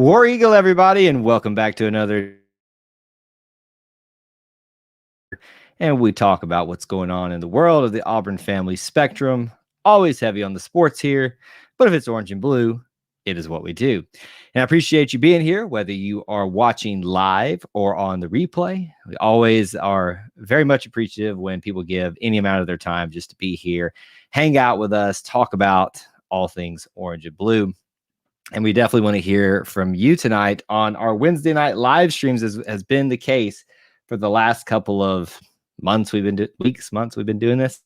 War Eagle, everybody, and welcome back to another. And we talk about what's going on in the world of the Auburn family spectrum. Always heavy on the sports here, but if it's orange and blue, it is what we do. And I appreciate you being here, whether you are watching live or on the replay. We always are very much appreciative when people give any amount of their time just to be here, hang out with us, talk about all things orange and blue. And we definitely want to hear from you tonight on our Wednesday night live streams, as has been the case for the last couple of months. We've been doing this.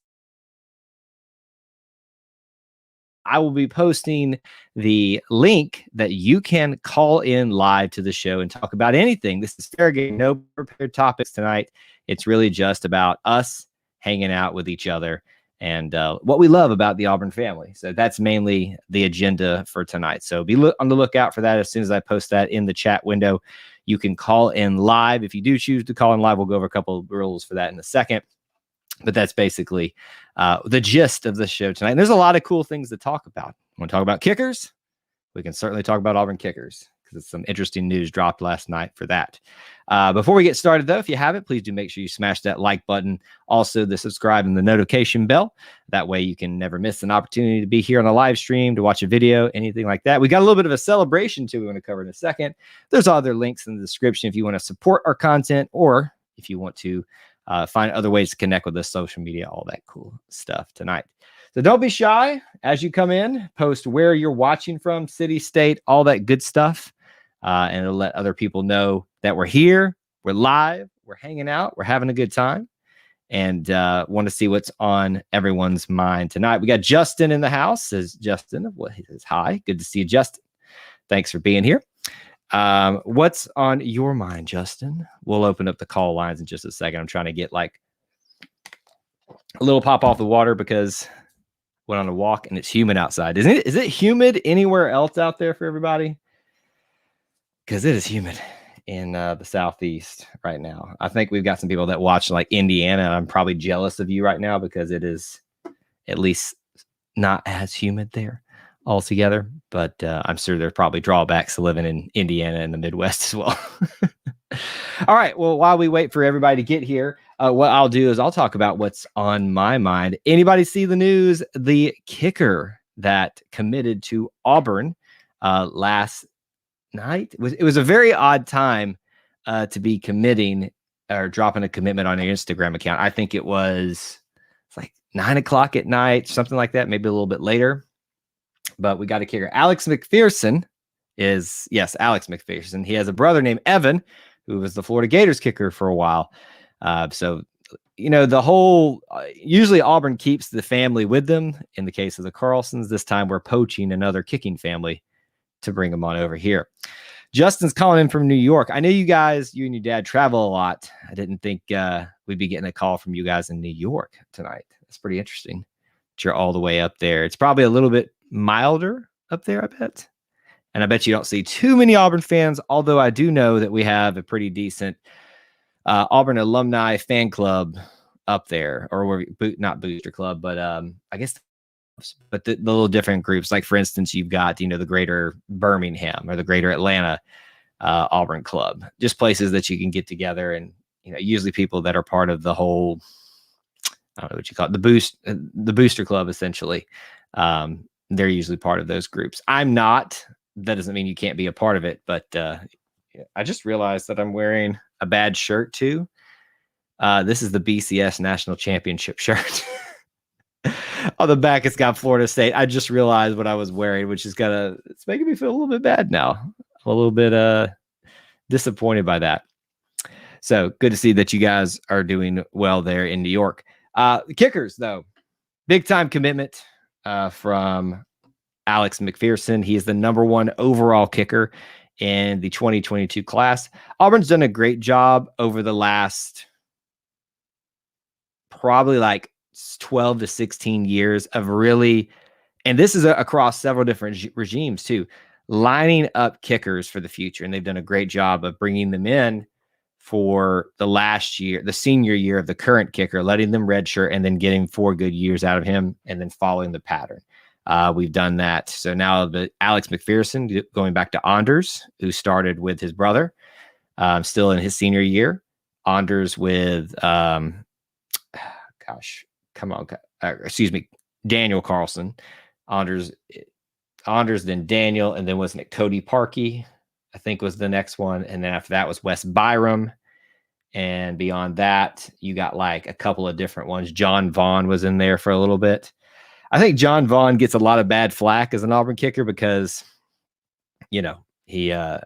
I will be posting the link that you can call in live to the show and talk about anything. This is fair game, no prepared topics tonight. It's really just about us hanging out with each other and what we love about the Auburn family. So that's mainly the agenda for tonight. So be on the lookout for that. As soon as I post that in the chat window, you can call in live. If you do choose to call in live, we'll go over a couple of rules for that in a second. But that's basically the gist of the show tonight. And there's a lot of cool things to talk about. Want to talk about kickers? We can certainly talk about Auburn kickers because some interesting news dropped last night for that. Before we get started, though, if you haven't, please do make sure you smash that like button. Also, the subscribe and the notification bell. That way you can never miss an opportunity to be here on a live stream, to watch a video, anything like that. We got a little bit of a celebration, too, we want to cover in a second. There's other links in the description if you want to support our content or if you want to find other ways to connect with us, social media, all that cool stuff tonight. So don't be shy as you come in. Post where you're watching from, city, state, all that good stuff. And it'll let other people know that we're here, we're live, we're hanging out, we're having a good time, and want to see what's on everyone's mind tonight. We got Justin in the house. Says Justin, he says hi. Good to see you, Justin. Thanks for being here. What's on your mind, Justin? We'll open up the call lines in just a second. I'm trying to get like a little pop off the water because went on a walk and it's humid outside. Is it humid anywhere else out there for everybody? Because it is humid in the Southeast right now. I think we've got some people that watch like Indiana. And I'm probably jealous of you right now because it is at least not as humid there altogether, but I'm sure there's probably drawbacks to living in Indiana and the Midwest as well. All right. Well, while we wait for everybody to get here, what I'll do is I'll talk about what's on my mind. Anybody see the news? The kicker that committed to Auburn last night. It was a very odd time to be committing or dropping a commitment on your Instagram account. I think it's like 9 o'clock at night, something like that, maybe a little bit later. But we got a kicker. Alex McPherson. Alex McPherson. He has a brother named Evan, who was the Florida Gators kicker for a while. So, the whole, usually Auburn keeps the family with them. In the case of the Carlsons, this time we're poaching another kicking family to bring them on over here. Justin's calling in from New York. I know you and your dad travel a lot. I didn't think we'd be getting a call from you guys in New York tonight. That's pretty interesting. But you're all the way up there. It's probably a little bit milder up there, I bet. And I bet you don't see too many Auburn fans, although I do know that we have a pretty decent Auburn alumni fan club up there, or not booster club, but I guess, but the little different groups. Like, for instance, you've got, the greater Birmingham or the greater Atlanta Auburn club, just places that you can get together. And, usually people that are part of the whole, I don't know what you call it, the booster club, essentially. They're usually part of those groups. I'm not. That doesn't mean you can't be a part of it, but I just realized that I'm wearing a bad shirt too. This is the BCS National Championship shirt. On the back, it's got Florida State. I just realized what I was wearing, which is it's making me feel a little bit bad now. I'm a little bit disappointed by that. So good to see that you guys are doing well there in New York. The kickers, though, big time commitment from Alex McPherson. He is the number 1 overall kicker in the 2022 class. Auburn's done a great job over the last probably like 12 to 16 years of really, and this is across several different regimes too, lining up kickers for the future. And they've done a great job of bringing them in for the last year, the senior year of the current kicker, letting them redshirt and then getting 4 good years out of him and then following the pattern. We've done that. So now the Alex McPherson going back to Anders, who started with his brother, still in his senior year. Anders with, Daniel Carlson. Anders, then Daniel, and then wasn't it Cody Parkey, I think was the next one. And then after that was Wes Byram. And beyond that, you got like a couple of different ones. John Vaughn was in there for a little bit. I think John Vaughn gets a lot of bad flack as an Auburn kicker because, he had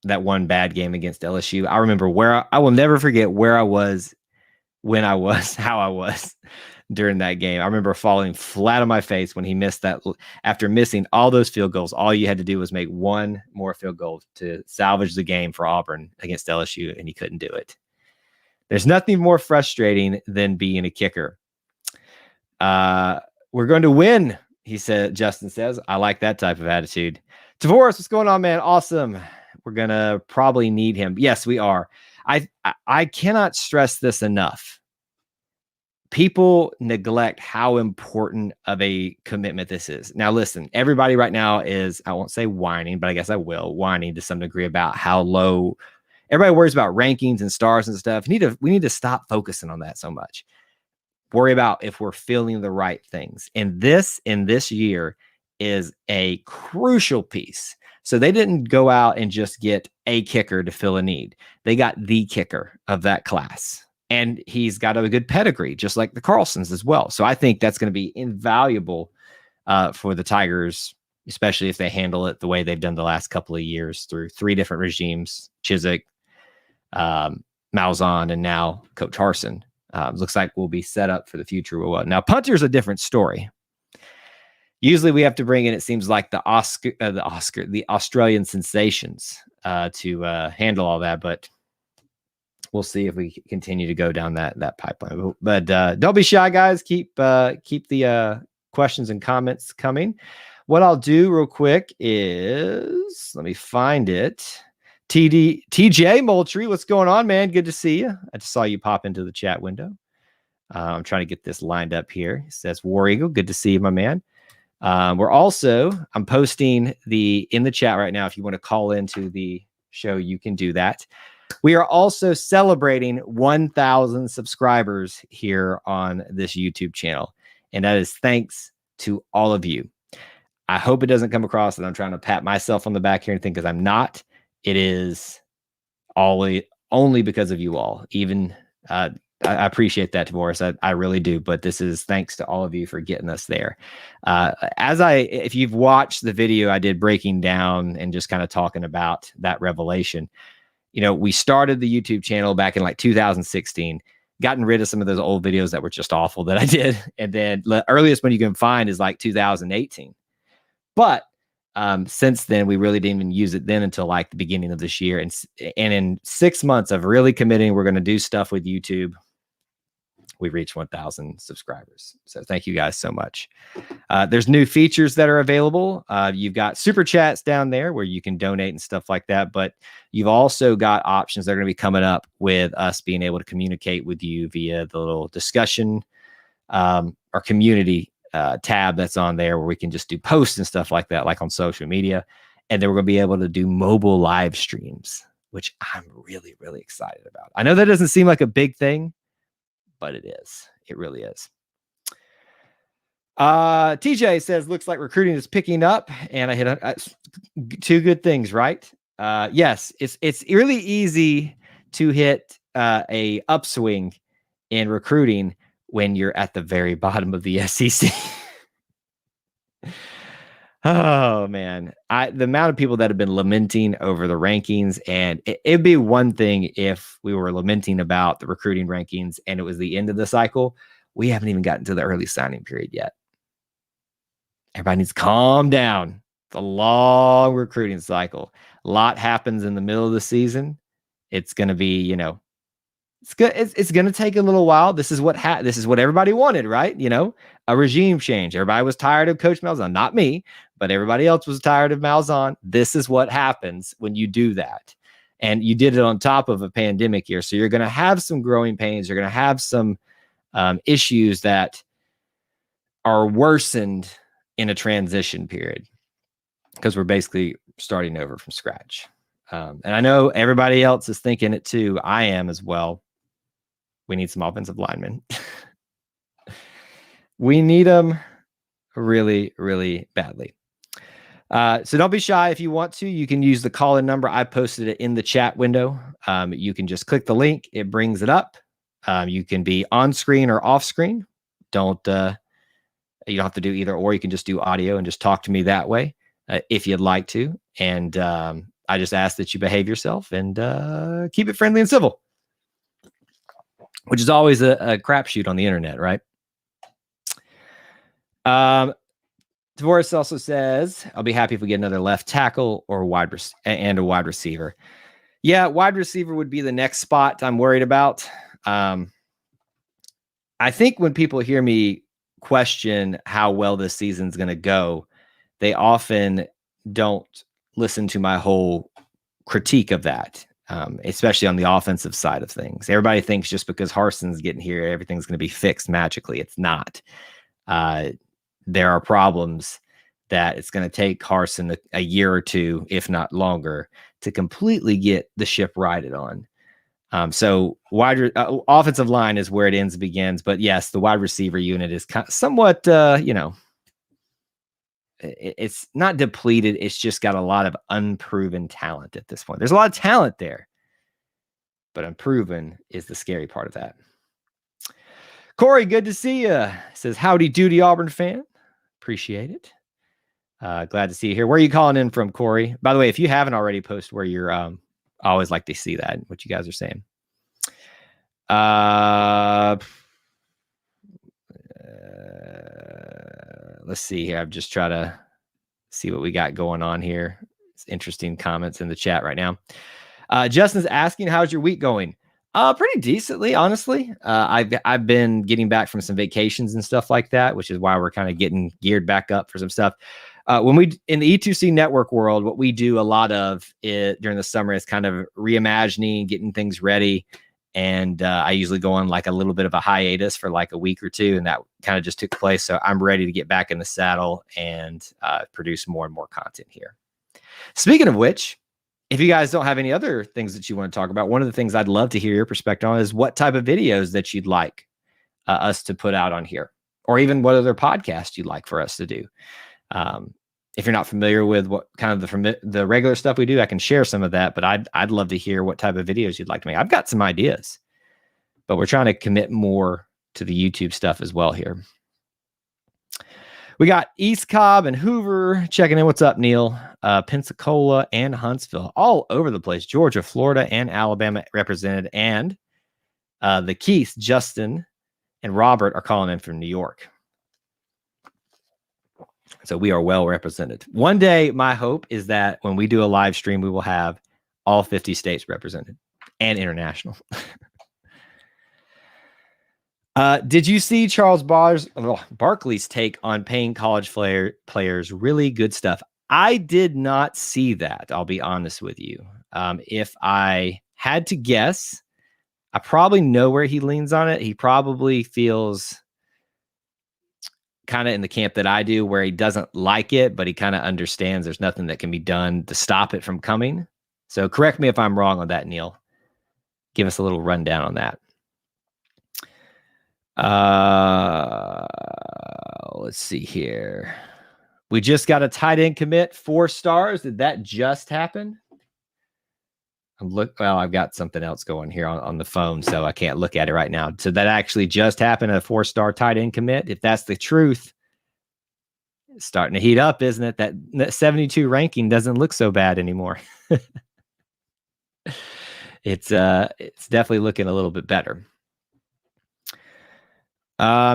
that one bad game against LSU. I remember I will never forget where I was, when I was, how I was during that game. I remember falling flat on my face when he missed that. After missing all those field goals, all you had to do was make one more field goal to salvage the game for Auburn against LSU, and he couldn't do it. There's nothing more frustrating than being a kicker. We're going to win, he said. Justin says, I like that type of attitude. Tavoris, what's going on, man? Awesome. We're going to probably need him. Yes, we are. I cannot stress this enough. People neglect how important of a commitment this is. Now, listen, everybody right now is, I won't say whining, but I guess I will, whining to some degree about how low everybody worries about rankings and stars and stuff. We need to stop focusing on that so much. Worry about if we're feeling the right things. And this in this year is a crucial piece. So they didn't go out and just get a kicker to fill a need. They got the kicker of that class. And he's got a good pedigree, just like the Carlsons as well. So I think that's going to be invaluable for the Tigers, especially if they handle it the way they've done the last couple of years through 3 different regimes, Chiswick, Malzahn, and now Coach Harsin. Looks like we'll be set up for the future. Now, punter's a different story. Usually we have to bring in, it seems like the Australian sensations to handle all that, but we'll see if we continue to go down that pipeline. But don't be shy, guys. Keep the questions and comments coming. What I'll do real quick is, let me find it. TJ Moultrie, what's going on, man? Good to see you. I just saw you pop into the chat window. I'm trying to get this lined up here. It says War Eagle. Good to see you, my man. I'm posting in the chat right now. If you want to call into the show, you can do that. We are also celebrating 1,000 subscribers here on this YouTube channel. And that is thanks to all of you. I hope it doesn't come across that I'm trying to pat myself on the back here and think, because I'm not. It is only because of you all. Even I appreciate that, Tavoris. I really do. But this is thanks to all of you for getting us there. If you've watched the video I did breaking down and just kind of talking about that revelation, we started the YouTube channel back in like 2016, gotten rid of some of those old videos that were just awful that I did. And then the earliest one you can find is like 2018. But since then, we really didn't even use it then until like the beginning of this year. And in 6 months of really committing, we're going to do stuff with YouTube. We reached 1,000 subscribers. So thank you guys so much. There's new features that are available. You've got super chats down there where you can donate and stuff like that. But you've also got options that are going to be coming up with us being able to communicate with you via the little discussion or community tab that's on there, where we can just do posts and stuff like that, like on social media. And then we're going to be able to do mobile live streams, which I'm really, really excited about. I know that doesn't seem like a big thing, but it is. It really is. TJ says, looks like recruiting is picking up, and I hit 2 good things, right? Yes, it's really easy to hit a upswing in recruiting when you're at the very bottom of the SEC. Oh man, the amount of people that have been lamenting over the rankings, and it'd be one thing if we were lamenting about the recruiting rankings and it was the end of the cycle. We haven't even gotten to the early signing period yet. Everybody needs to calm down. It's a long recruiting cycle. A lot happens in the middle of the season. It's going to be, it's good. It's going to take a little while. This is what everybody wanted, right? A regime change. Everybody was tired of Coach Malzahn. Not me, but everybody else was tired of Malzahn. This is what happens when you do that. And you did it on top of a pandemic year. So you're going to have some growing pains. You're going to have some issues that are worsened in a transition period because we're basically starting over from scratch. And I know everybody else is thinking it too. I am as well. We need some offensive linemen. We need them really, really badly. So don't be shy. If you want to, you can use the call-in number. I posted it in the chat window. You can just click the link. It brings it up. You can be on screen or off screen. You don't have to do either, or you can just do audio and just talk to me that way if you'd like to. And I just ask that you behave yourself and keep it friendly and civil, which is always a crapshoot on the internet, right? Tavoris also says, I'll be happy if we get another left tackle or a wide receiver. Yeah, wide receiver would be the next spot I'm worried about. I think when people hear me question how well this season's going to go, they often don't listen to my whole critique of that, especially on the offensive side of things. Everybody thinks just because Harson's getting here, everything's going to be fixed magically. It's not. There are problems that it's going to take Harsin a year or two, if not longer, to completely get the ship righted on. So offensive line is where it ends and begins. But yes, the wide receiver unit is somewhat, it's not depleted. It's just got a lot of unproven talent at this point. There's a lot of talent there, but unproven is the scary part of that. Corey, good to see you. Says, howdy doody Auburn fan. Appreciate it. Glad to see you here. Where are you calling in from, Corey? By the way, if you haven't already, post where you're, I always like to see that, what you guys are saying. Let's see here. I'm just trying to see what we got going on here. It's interesting comments in the chat right now. Justin's asking, how's your week going? Pretty decently, honestly. I've been getting back from some vacations and stuff like that, which is why we're kind of getting geared back up for some stuff. When we in the E2C network world, what we do a lot of during the summer is kind of reimagining, getting things ready. And I usually go on like a little bit of a hiatus for like a week or two, and that kind of just took place. So I'm ready to get back in the saddle and produce more and more content here. Speaking of which, if you guys don't have any other things that you want to talk about, one of the things I'd love to hear your perspective on is what type of videos that you'd like us to put out on here, or even what other podcasts you'd like for us to do. If you're not familiar with what kind of the regular stuff we do, I can share some of that, but I'd love to hear what type of videos you'd like to make. I've got some ideas, but we're trying to commit more to the YouTube stuff as well here. We got East Cobb and Hoover checking in. What's up, Neil? Pensacola and Huntsville, all over the place. Georgia, Florida, and Alabama represented. And the Keiths, Justin and Robert, are calling in from New York. So we are well represented. One day, my hope is that when we do a live stream, we will have all 50 states represented and international. Did you see Charles Barkley's take on paying college players? Really good stuff. I did not see that. I'll be honest with you. If I had to guess, I probably know where he leans on it. He probably feels kind of in the camp that I do, where he doesn't like it, but he kind of understands there's nothing that can be done to stop it from coming. So correct me if I'm wrong on that, Neil. Give us a little rundown on that. Let's see here. We just got a tight end commit, 4 stars. Did that just happen? Well, I've got something else going here on the phone, so I can't look at it right now. So that actually just happened, a 4-star tight end commit. If that's the truth, it's starting to heat up, isn't it? That 72 ranking doesn't look so bad anymore. It's definitely looking a little bit better.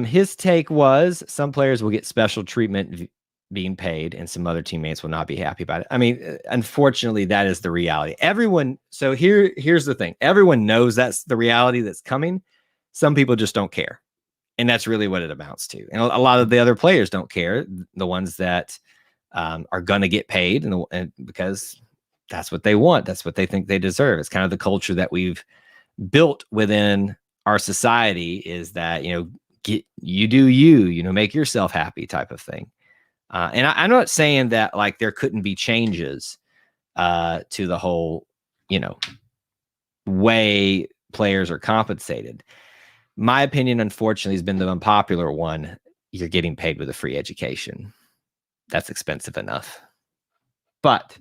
His take was some players will get special treatment being paid and some other teammates will not be happy about it. I mean, unfortunately, that is the reality. So here's the thing. Everyone knows that's the reality that's coming. Some people just don't care. And that's really what it amounts to. And a lot of the other players don't care, the ones that are going to get paid and because that's what they want. That's what they think they deserve. It's kind of the culture that we've built within our society, is that, you do you, make yourself happy type of thing. And I'm not saying that like there couldn't be changes to the whole, way players are compensated. My opinion, unfortunately, has been the unpopular one. You're getting paid with a free education. That's expensive enough. But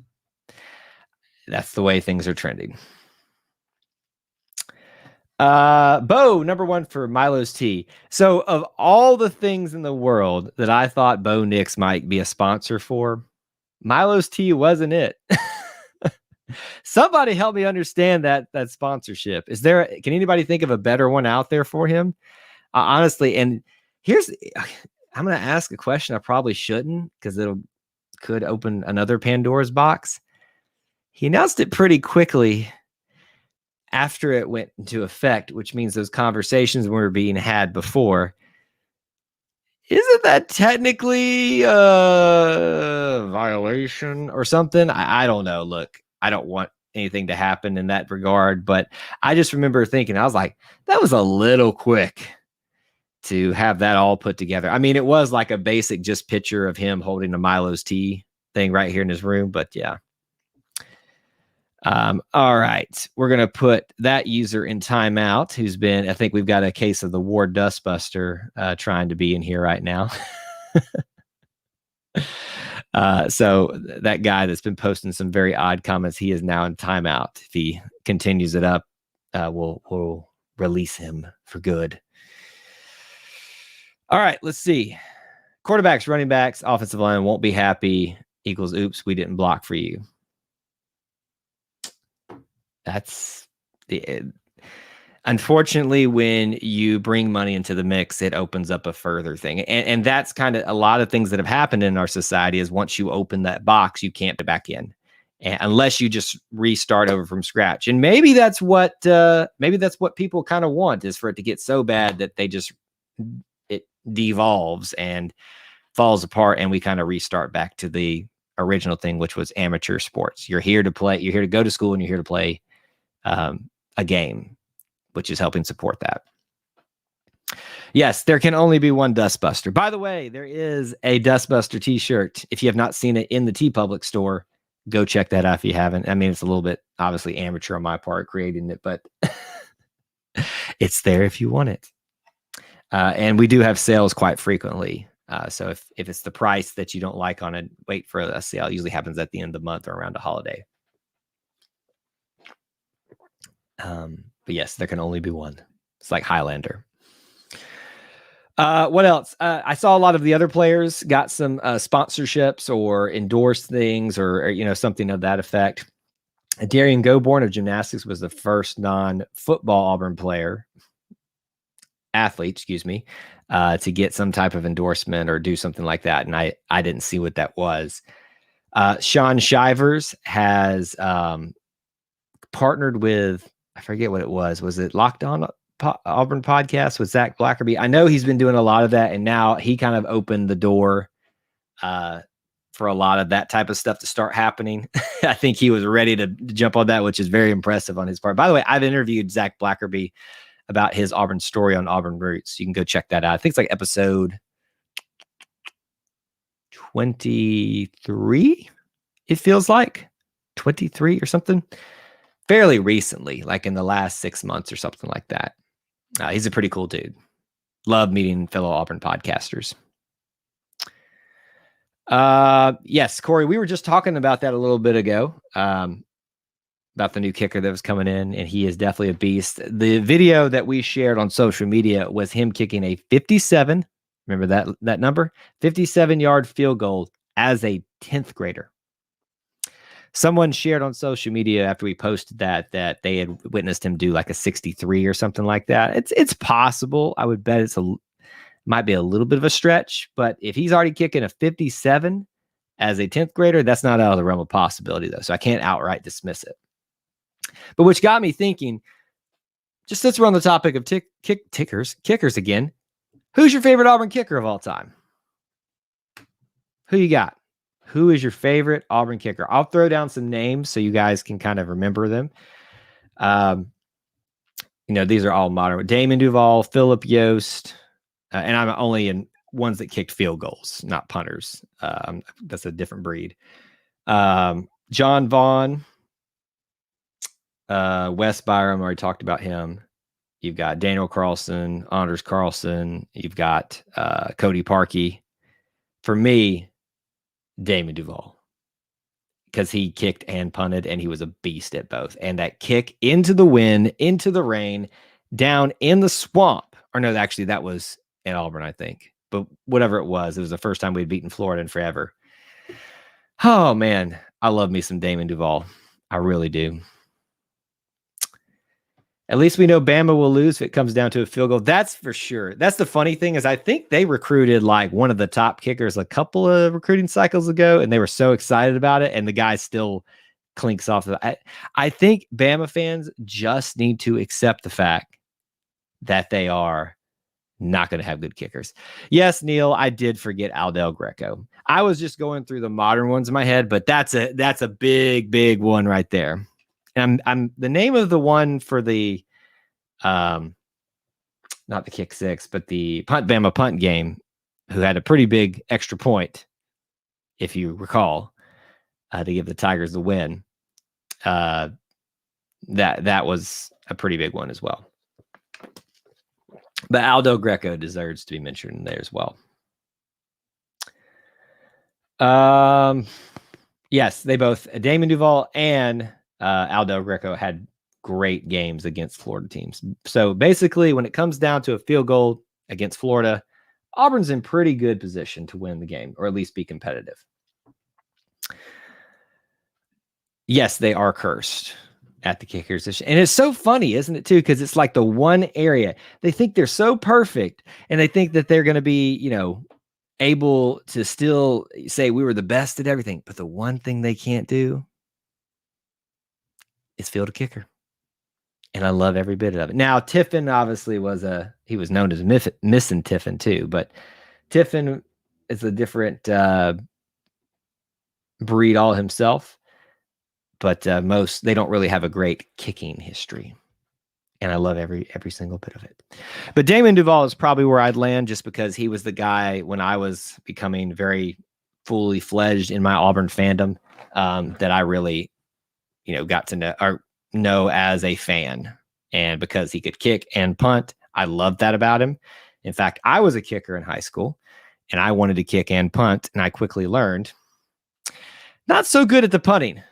that's the way things are trending. Bo, number one for Milo's Tea. So of all the things in the world that I thought Bo Nix might be a sponsor for, Milo's Tea wasn't it. Somebody help me understand that sponsorship. Can anybody think of a better one out there for him? Honestly, and I'm going to ask a question I probably shouldn't because could open another Pandora's box. He announced it pretty quickly after it went into effect, which means those conversations were being had before. Isn't that technically a violation or something? I don't know. Look, I don't want anything to happen in that regard, but I just remember thinking, I was like, that was a little quick to have that all put together. I mean, it was like a basic just picture of him holding a Milo's Tea thing right here in his room, but yeah. All right. We're going to put that user in timeout I think we've got a case of the Ward Dustbuster trying to be in here right now. So that guy that's been posting some very odd comments, he is now in timeout. If he continues it up, we'll release him for good. All right, let's see. Quarterbacks, running backs, offensive line won't be happy equals oops, we didn't block for you. That's unfortunately, when you bring money into the mix, it opens up a further thing. And that's kind of a lot of things that have happened in our society is once you open that box, you can't get back in unless you just restart over from scratch. And maybe that's what people kind of want, is for it to get so bad that it devolves and falls apart and we kind of restart back to the original thing, which was amateur sports. You're here to play, you're here to go to school, and you're here to play a game, which is helping support that. Yes, there can only be one Dustbuster. By the way, there is a Dustbuster t-shirt. If you have not seen it in the TeePublic store, go check that out if you haven't. I mean, it's a little bit obviously amateur on my part creating it, but it's there if you want it. And we do have sales quite frequently. So if it's the price that you don't like on it, wait for a sale. It usually happens at the end of the month or around a holiday. But yes, there can only be one. It's like Highlander. What else? I saw a lot of the other players got some sponsorships or endorsed things or something of that effect. Darian Goborn of gymnastics was the first non-football Auburn athlete, to get some type of endorsement or do something like that. And I didn't see what that was. Sean Shivers has partnered with, I forget what it was. Was it Locked On Auburn podcast with Zach Blackerby? I know he's been doing a lot of that, and now he kind of opened the door for a lot of that type of stuff to start happening. I think he was ready to jump on that, which is very impressive on his part. By the way, I've interviewed Zach Blackerby about his Auburn story on Auburn Roots. You can go check that out. I think it's like episode 23, it feels like 23 or something. Fairly recently, like in the last 6 months or something like that. He's a pretty cool dude. Love meeting fellow Auburn podcasters. Yes, Corey, we were just talking about that a little bit ago, about the new kicker that was coming in, and he is definitely a beast. The video that we shared on social media was him kicking a 57, remember that number? 57-yard field goal as a 10th grader. Someone shared on social media after we posted that they had witnessed him do like a 63 or something like that. It's possible. I would bet might be a little bit of a stretch, but if he's already kicking a 57 as a 10th grader, that's not out of the realm of possibility though. So I can't outright dismiss it. But which got me thinking, just since we're on the topic of kickers again, who's your favorite Auburn kicker of all time? Who you got? Who is your favorite Auburn kicker? I'll throw down some names so you guys can kind of remember them. These are all modern. Damon Duvall, Philip Yost, and I'm only in ones that kicked field goals, not punters. That's a different breed. John Vaughn, Wes Byram, already talked about him. You've got Daniel Carlson, Anders Carlson. You've got Cody Parkey. For me, Damon Duval, because he kicked and punted, and he was a beast at both. And that kick into the wind, into the rain, down in the swamp. Or no, actually, that was at Auburn, I think. But whatever it was the first time we'd beaten Florida in forever. Oh, man. I love me some Damon Duval. I really do. At least we know Bama will lose if it comes down to a field goal. That's for sure. That's the funny thing is I think they recruited like one of the top kickers a couple of recruiting cycles ago, and they were so excited about it, and the guy still clinks off. I think Bama fans just need to accept the fact that they are not going to have good kickers. Yes, Neil, I did forget Aldel Greco. I was just going through the modern ones in my head, but that's a big one right there. And I'm the name of the one for the not the kick six, but the Bama punt game, who had a pretty big extra point, if you recall, to give the Tigers the win. That was a pretty big one as well. But Aldo Greco deserves to be mentioned there as well. Yes, they both, Damon Duval and Aldo Greco, had great games against Florida teams. So basically, when it comes down to a field goal against Florida, Auburn's in pretty good position to win the game, or at least be competitive. Yes, they are cursed at the kickers. And it's so funny, isn't it, too? Because it's like the one area they think they're so perfect, and they think that they're going to be, able to still say we were the best at everything. But the one thing they can't do is field a kicker. And I love every bit of it. Now, Tiffin obviously he was known as Missing Tiffin too, but Tiffin is a different breed all himself. But they don't really have a great kicking history. And I love every single bit of it. But Damon Duval is probably where I'd land, just because he was the guy when I was becoming very fully fledged in my Auburn fandom that I really, got to know as a fan. And because he could kick and punt, I loved that about him. In fact, I was a kicker in high school, and I wanted to kick and punt, and I quickly learned not so good at the punting.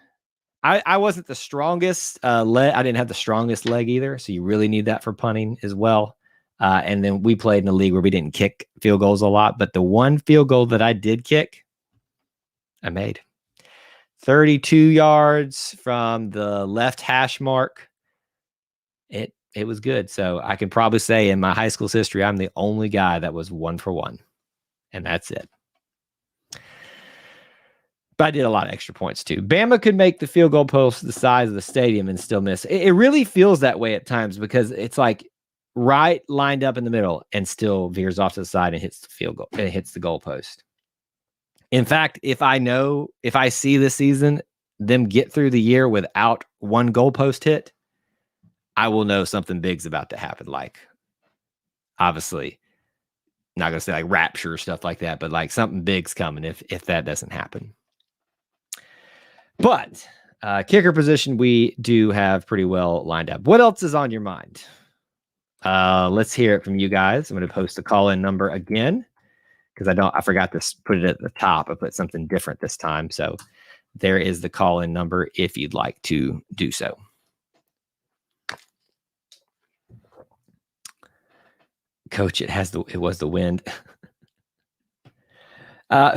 I wasn't the strongest leg. I didn't have the strongest leg either. So you really need that for punting as well. And then we played in a league where we didn't kick field goals a lot. But the one field goal that I did kick, I made 32 yards from the left hash mark. It was good. So I can probably say in my high school's history, I'm the only guy that was 1 for 1. And that's it. But I did a lot of extra points too. Bama could make the field goal post the size of the stadium and still miss. It really feels that way at times, because it's like right lined up in the middle and still veers off to the side and hits the field goal. It hits the goalpost. In fact, if I see this season them get through the year without one goalpost hit, I will know something big's about to happen. Like, obviously, not going to say like rapture or stuff like that, but like something big's coming if that doesn't happen. But kicker position, we do have pretty well lined up. What else is on your mind? Let's hear it from you guys. I'm going to post the call-in number again, because I forgot to put it at the top. I put something different this time. So there is the call-in number if you'd like to do so. Coach, it was the wind.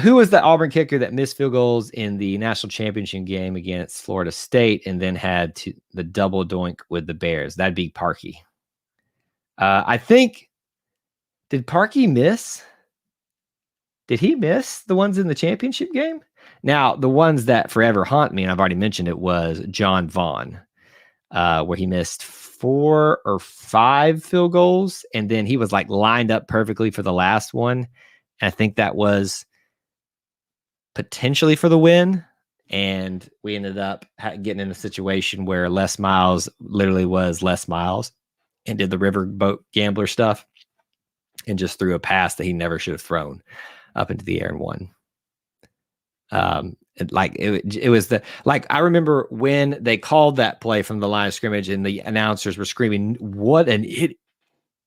Who was the Auburn kicker that missed field goals in the national championship game against Florida State and then had the double doink with the Bears? That'd be Parkey. I think, did Parkey miss? Did he miss the ones in the championship game? Now, the ones that forever haunt me, and I've already mentioned it, was John Vaughn, where he missed 4 or 5 field goals, and then he was like lined up perfectly for the last one. And I think that was potentially for the win, and we ended up getting in a situation where Les Miles literally was Les Miles and did the riverboat gambler stuff. and just threw a pass that he never should have thrown up into the air and won. It was I remember when they called that play from the line of scrimmage and the announcers were screaming, "What an it!"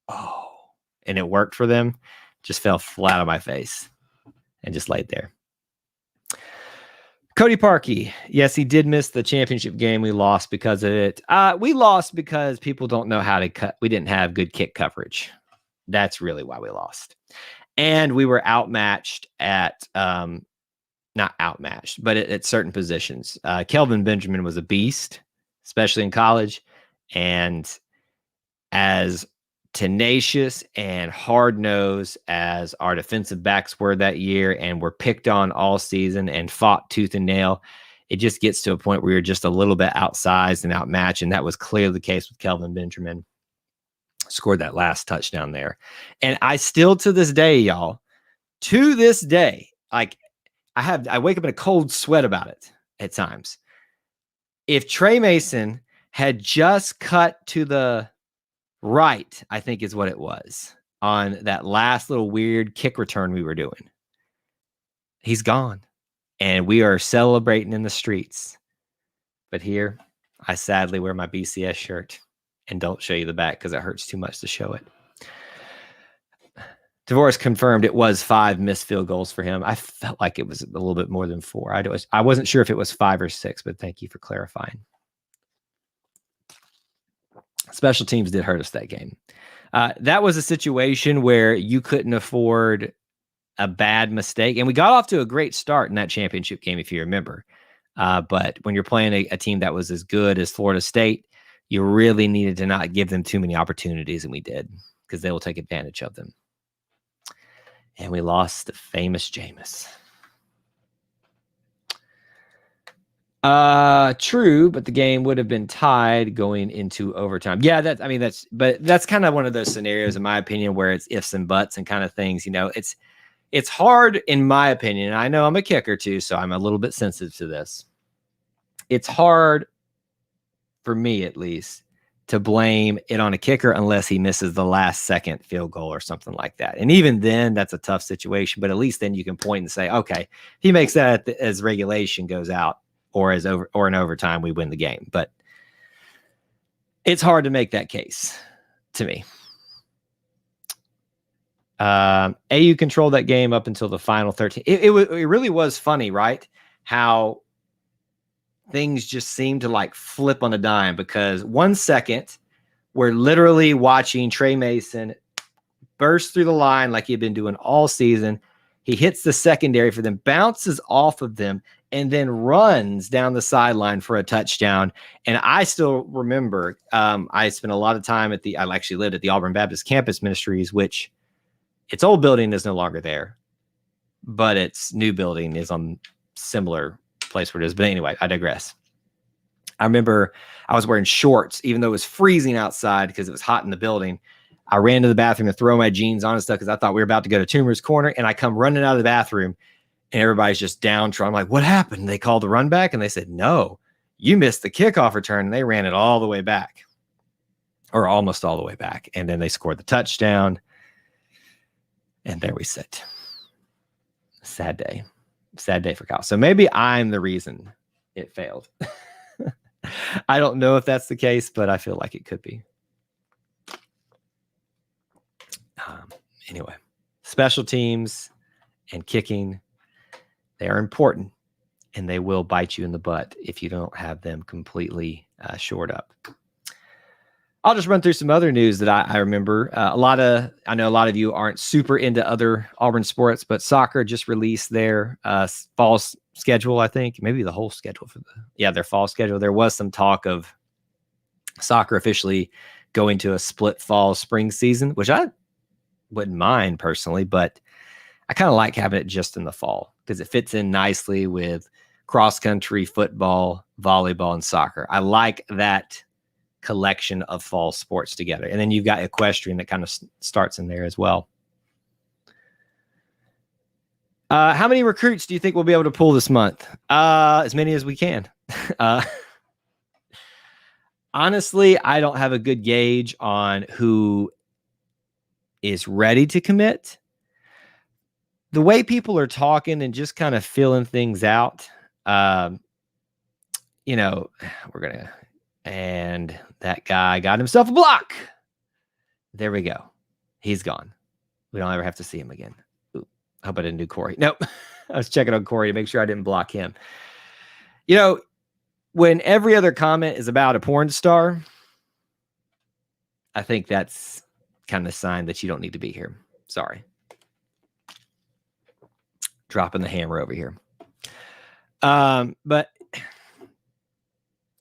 Oh, and it worked for them. Just fell flat on my face and just laid there. Cody Parkey. Yes, he did miss the championship game. We lost because of it. We lost because people don't know how to cut. We didn't have good kick coverage. That's really why we lost. And we were outmatched at, not outmatched, but at certain positions. Kelvin Benjamin was a beast, especially in college. And as tenacious and hard-nosed as our defensive backs were that year and were picked on all season and fought tooth and nail, it just gets to a point where you're just a little bit outsized and outmatched, and that was clearly the case with Kelvin Benjamin. Scored that last touchdown there. And I still, to this day, y'all, to this day, like I wake up in a cold sweat about it at times. If Trey Mason had just cut to the right, I think is what it was, on that last little weird kick return we were doing, he's gone. And we are celebrating in the streets. But here, I sadly wear my BCS shirt and don't show you the back because it hurts too much to show it. DeVoris confirmed it was 5 missed field goals for him. I felt like it was a little bit more than 4. I wasn't sure if it was 5 or 6, but thank you for clarifying. Special teams did hurt us that game. That was a situation where you couldn't afford a bad mistake. And we got off to a great start in that championship game, if you remember. But when you're playing a team that was as good as Florida State, you really needed to not give them too many opportunities, and we did, because they will take advantage of them. And we lost the famous Jameis. True, but the game would have been tied going into overtime. Yeah, that's kind of one of those scenarios, in my opinion, where it's ifs and buts and kind of things. You know, it's hard, in my opinion. I know I'm a kicker too, so I'm a little bit sensitive to this. It's hard, for me at least, to blame it on a kicker unless he misses the last second field goal or something like that. And even then, that's a tough situation. But at least then you can point and say, okay, he makes that as regulation goes out, or in overtime, we win the game. But it's hard to make that case to me. AU controlled that game up until the final 13. It really was funny, right? How things just seem to like flip on a dime, because 1 second we're literally watching Trey Mason burst through the line like he'd been doing all season. He hits the secondary for them, bounces off of them, and then runs down the sideline for a touchdown. And I still remember, I spent a lot of time I actually lived at the Auburn Baptist Campus Ministries, which its old building is no longer there, but its new building is on similar place where it is. But anyway, I digress. I remember I was wearing shorts, even though it was freezing outside because it was hot in the building. I ran to the bathroom to throw my jeans on and stuff because I thought we were about to go to Toomer's Corner. And I come running out of the bathroom and everybody's just downtrodden. I'm like, what happened? They called the run back and they said, no, you missed the kickoff return. And they ran it all the way back, or almost all the way back. And then they scored the touchdown. And there we sit. Sad day. Sad day for Kyle. So maybe I'm the reason it failed. I don't know if that's the case, but I feel like it could be. Anyway, special teams and kicking, they are important, and they will bite you in the butt if you don't have them completely shored up. I'll just run through some other news that I remember. I know a lot of you aren't super into other Auburn sports, but soccer just released their fall schedule, I think. Maybe the whole schedule their fall schedule. There was some talk of soccer officially going to a split fall spring season, which I wouldn't mind personally, but I kind of like having it just in the fall because it fits in nicely with cross country, football, volleyball, and soccer. I like that collection of fall sports together. And then you've got equestrian that kind of starts in there as well. How many recruits do you think we'll be able to pull this month? As many as we can. Honestly, I don't have a good gauge on who is ready to commit. The way people are talking and just kind of filling things out, you know, and that guy got himself a block. There we go. He's gone. We don't ever have to see him again. Ooh, I hope I didn't do Corey. Nope. I was checking on Corey to make sure I didn't block him. You know, when every other comment is about a porn star, I think that's kind of a sign that you don't need to be here. Sorry. Dropping the hammer over here. But,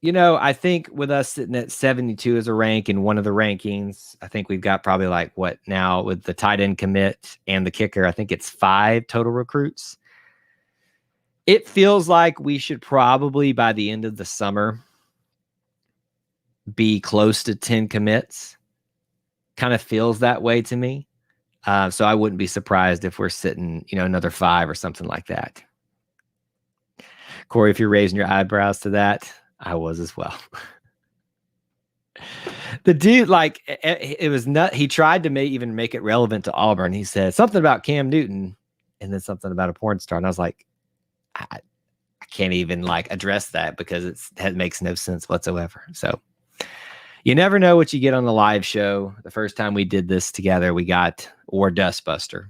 you know, I think with us sitting at 72 as a rank in one of the rankings, I think we've got probably like what now with the tight end commit and the kicker, I think it's 5 total recruits. It feels like we should probably by the end of the summer be close to 10 commits. Kind of feels that way to me. So I wouldn't be surprised if we're sitting, you know, another 5 or something like that. Corey, if you're raising your eyebrows to that, I was as well. The dude, like, it was not. He tried to even make it relevant to Auburn. He said something about Cam Newton and then something about a porn star. And I was like, I can't even like address that because that makes no sense whatsoever. So you never know what you get on the live show. The first time we did this together, we got War Dustbuster.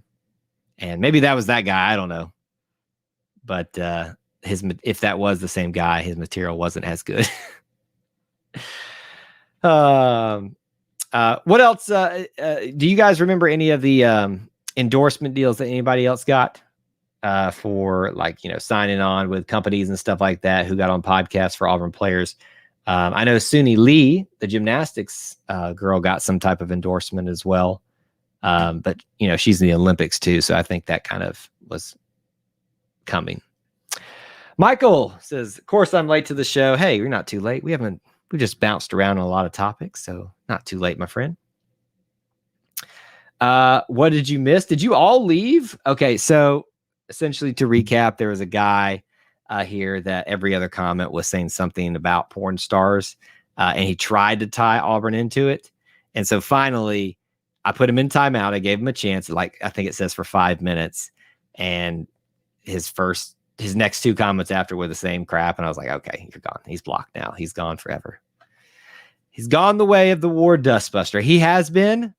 And maybe that was that guy. I don't know. But if that was the same guy, his material wasn't as good. What else? Do you guys remember any of the endorsement deals that anybody else got for, like, you know, signing on with companies and stuff like that who got on podcasts for Auburn players? I know Suni Lee, the gymnastics girl, got some type of endorsement as well. But, you know, she's in the Olympics too. So I think that kind of was coming. Michael says, of course, I'm late to the show. Hey, you're not too late. We just bounced around on a lot of topics. So not too late, my friend. What did you miss? Did you all leave? Okay. So essentially to recap, there was a guy here that every other comment was saying something about porn stars. And he tried to tie Auburn into it. And so finally I put him in timeout. I gave him a chance. Like, I think it says for 5 minutes, and his next 2 comments after were the same crap. And I was like, okay, you're gone. He's blocked now. He's gone forever. He's gone the way of the War Dustbuster. He has been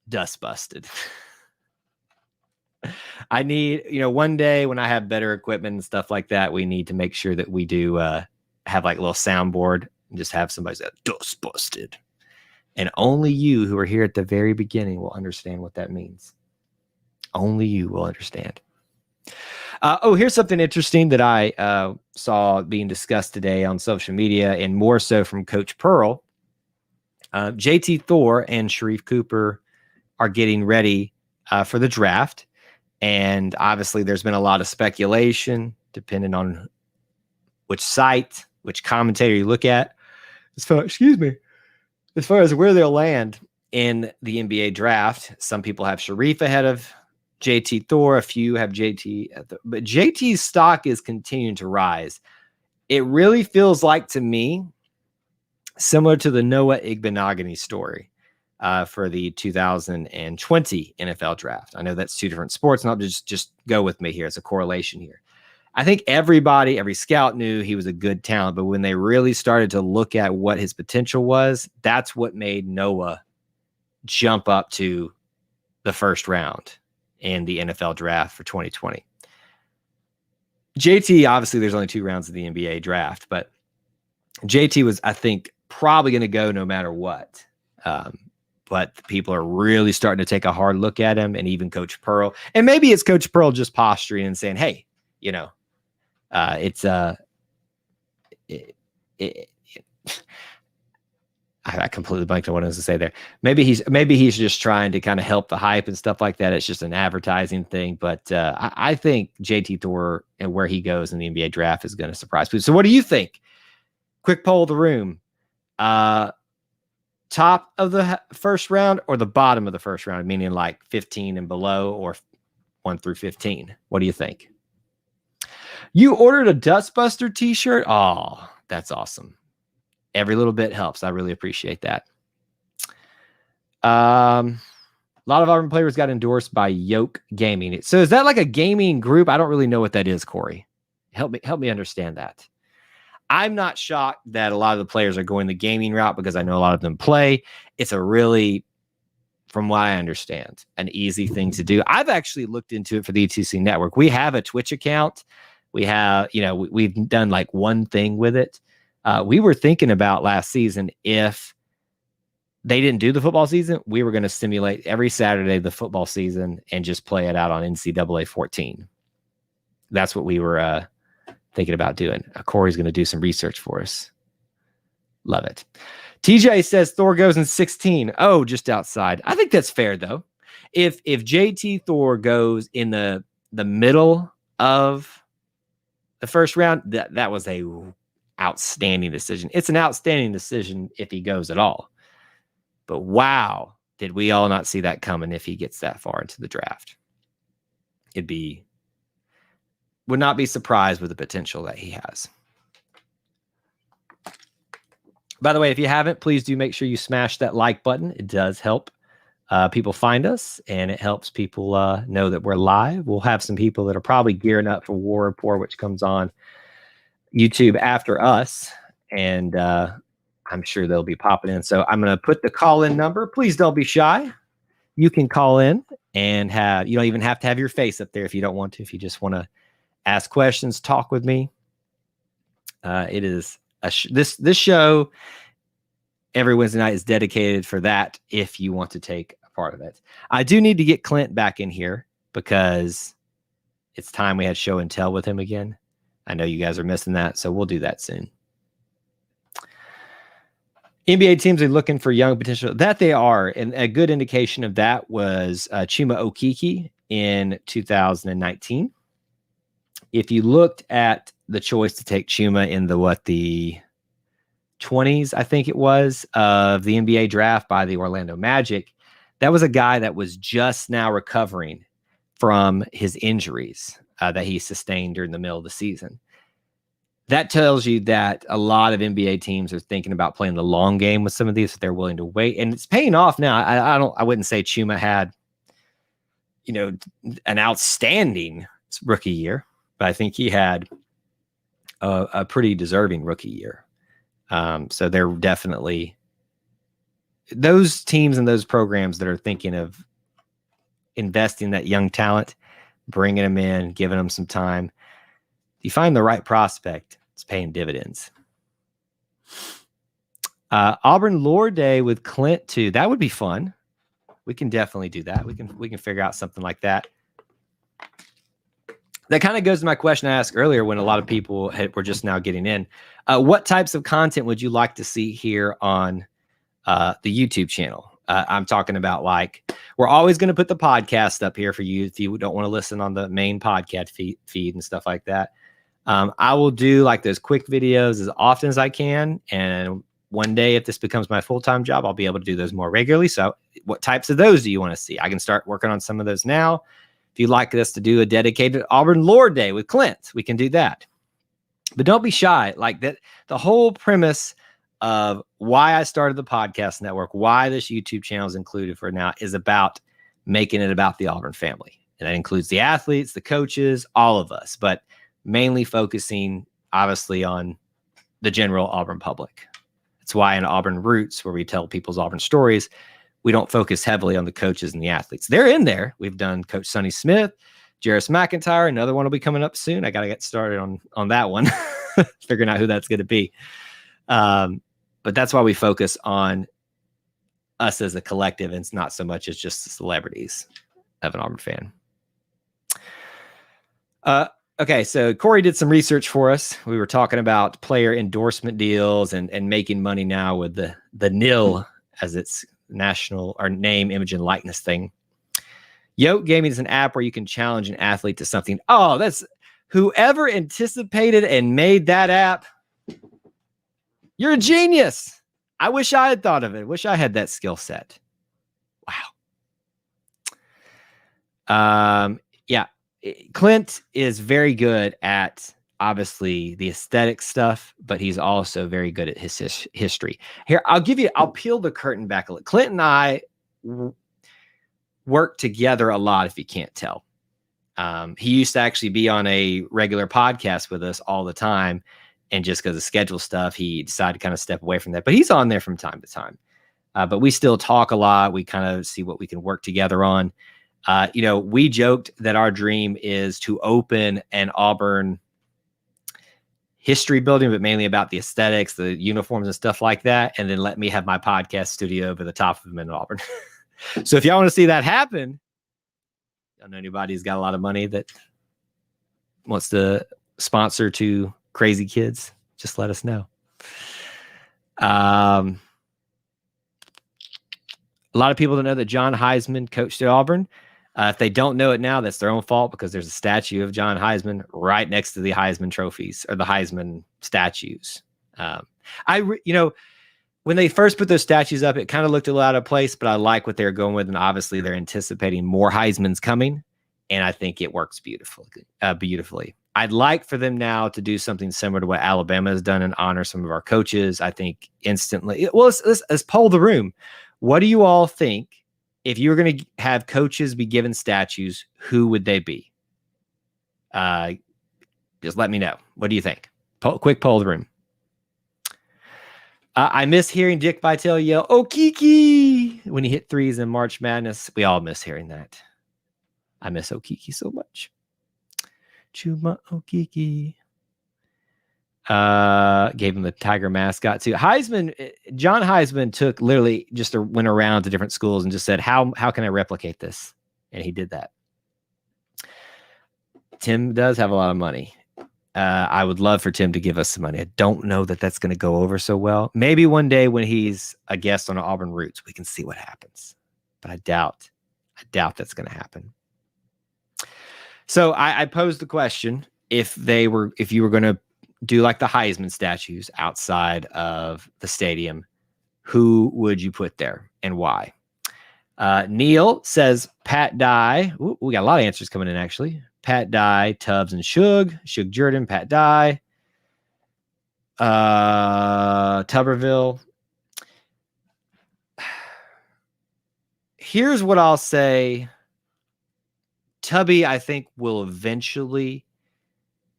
dust busted. I need, you know, one day when I have better equipment and stuff like that, we need to make sure that we do have like a little soundboard and just have somebody say dust busted. And only you who are here at the very beginning will understand what that means. Only you will understand. Here's something interesting that I saw being discussed today on social media, and more so from Coach Pearl. JT Thor and Sharif Cooper are getting ready for the draft. And obviously there's been a lot of speculation, depending on which site, which commentator you look at, as far as where they'll land in the NBA draft. Some people have Sharif ahead of JT Thor. A few have JT, but JT's stock is continuing to rise. It really feels like, to me, similar to the Noah Igbenogany story for the 2020 NFL draft. I know that's 2 different sports, and I'll just go with me here. It's a correlation here. I think every scout knew he was a good talent, but when they really started to look at what his potential was, that's what made Noah jump up to the first round in the NFL draft for 2020. JT, obviously there's only 2 rounds of the NBA draft, but JT was, I think, probably going to go no matter what. But people are really starting to take a hard look at him, and even Coach Pearl. And maybe it's Coach Pearl just posturing and saying, hey, you know, I completely blanked on what I was to say there. Maybe he's just trying to kind of help the hype and stuff like that. It's just an advertising thing. But I think JT Thor and where he goes in the NBA draft is going to surprise people. So what do you think? Quick poll of the room. Top of the first round or the bottom of the first round, meaning like 15 and below, or 1 through 15? What do you think? You ordered a Dustbuster t-shirt? Oh, that's awesome. Every little bit helps. I really appreciate that. A lot of Auburn players got endorsed by Yoke Gaming. So is that like a gaming group? I don't really know what that is, Corey. Help me understand that. I'm not shocked that a lot of the players are going the gaming route because I know a lot of them play. It's a really, from what I understand, an easy thing to do. I've actually looked into it for the ETC network. We have a Twitch account. We have, we've done like one thing with it. We were thinking about last season, if they didn't do the football season, we were going to simulate every Saturday the football season and just play it out on NCAA 14. That's what we were thinking about doing. Corey's going to do some research for us. Love it. TJ says Thor goes in 16. Oh, just outside. I think that's fair though. If JT Thor goes in the middle of the first round, that was a outstanding decision. It's an outstanding decision if he goes at all. But wow, did we all not see that coming if he gets that far into the draft? Would not be surprised with the potential that he has. By the way, if you haven't, please do make sure you smash that like button. It does help people find us, and it helps people know that we're live. We'll have some people that are probably gearing up for War Report, which comes on YouTube after us, and I'm sure they'll be popping in. So I'm going to put the call-in number. Please don't be shy. You can call in and you don't even have to have your face up there if you don't want to. If you just want to ask questions, talk with me. It is this show every Wednesday night is dedicated for that. If you want to take a part of it, I do need to get Clint back in here because it's time we had show and tell with him again. I know you guys are missing that, so we'll do that soon. NBA teams are looking for young potential. That they are, and a good indication of that was Chuma Okeke in 2019. If you looked at the choice to take Chuma in the 20s, I think it was, of the NBA draft by the Orlando Magic, that was a guy that was just now recovering from his injuries that he sustained during the middle of the season. That tells you that a lot of NBA teams are thinking about playing the long game with some of these. If they're willing to wait, and it's paying off now. I wouldn't say Chuma had, an outstanding rookie year, but I think he had a pretty deserving rookie year. So they're definitely those teams and those programs that are thinking of investing that young talent, bringing them in, giving them some time. You find the right prospect, it's paying dividends. Auburn Lore Day with Clint too. That would be fun. We can definitely do that. We can figure out something like that. That kind of goes to my question I asked earlier when a lot of people were just now getting in. What types of content would you like to see here on the YouTube channel? I'm talking about, like, we're always going to put the podcast up here for you if you don't want to listen on the main podcast feed and stuff like that. I will do like those quick videos as often as I can. And one day, if this becomes my full-time job, I'll be able to do those more regularly. So what types of those do you want to see? I can start working on some of those now. If you'd like us to do a dedicated Auburn Lore Day with Clint, we can do that. But don't be shy. Like that, the whole premise of why I started the podcast network, why this YouTube channel is included for now, is about making it about the Auburn family. And that includes the athletes, the coaches, all of us, but mainly focusing obviously on the general Auburn public. That's why in Auburn Roots, where we tell people's Auburn stories, we don't focus heavily on the coaches and the athletes. They're in there. We've done Coach Sonny Smith, Jarris McIntyre. Another one will be coming up soon. I got to get started on that one, figuring out who that's going to be. But that's why we focus on us as a collective, and it's not so much as just the celebrities of an Auburn fan. Okay, so Corey did some research for us. We were talking about player endorsement deals and making money now with the NIL as its national or name, image, and likeness thing. Yoke Gaming is an app where you can challenge an athlete to something. Oh, that's whoever anticipated and made that app. You're a genius. I wish I had thought of it. Wish I had that skill set. Wow. Yeah. Clint is very good at obviously the aesthetic stuff, but he's also very good at his history. Here, I'll peel the curtain back a little. Clint and I work together a lot, if you can't tell. He used to actually be on a regular podcast with us all the time. And just because of schedule stuff, he decided to kind of step away from that. But he's on there from time to time. But we still talk a lot. We kind of see what we can work together on. We joked that our dream is to open an Auburn history building, but mainly about the aesthetics, the uniforms and stuff like that. And then let me have my podcast studio over the top of them in Auburn. So if y'all want to see that happen, I don't know anybody who's got a lot of money that wants to sponsor to crazy kids, just let us know. A lot of people don't know that John Heisman coached at Auburn. If they don't know it now, that's their own fault, because there's a statue of John Heisman right next to the Heisman trophies, or the Heisman statues. When they first put those statues up, it kind of looked a little out of place, but I like what they're going with. And obviously they're anticipating more Heismans coming. And I think it works beautifully. I'd like for them now to do something similar to what Alabama has done and honor some of our coaches. I think instantly. Well, let's poll the room. What do you all think? If you were going to have coaches be given statues, who would they be? Just let me know. What do you think? Quick poll the room. I miss hearing Dick Vitale yell, "Oh, Kiki," when he hit threes in March Madness. We all miss hearing that. I miss Okiki so much. Chuma Okiki. Gave him the Tiger mascot too. John Heisman went around to different schools and just said, how can I replicate this? And he did that. Tim does have a lot of money. I would love for Tim to give us some money. I don't know that that's going to go over so well. Maybe one day when he's a guest on Auburn Roots, we can see what happens. But I doubt that's going to happen. So I posed the question: if you were going to do like the Heisman statues outside of the stadium, who would you put there and why? Neil says Pat Dye. Ooh, we got a lot of answers coming in, actually. Pat Dye, Tubbs, and Shug Jordan, Pat Dye, Tuberville. Here's what I'll say. Tubby, I think, will eventually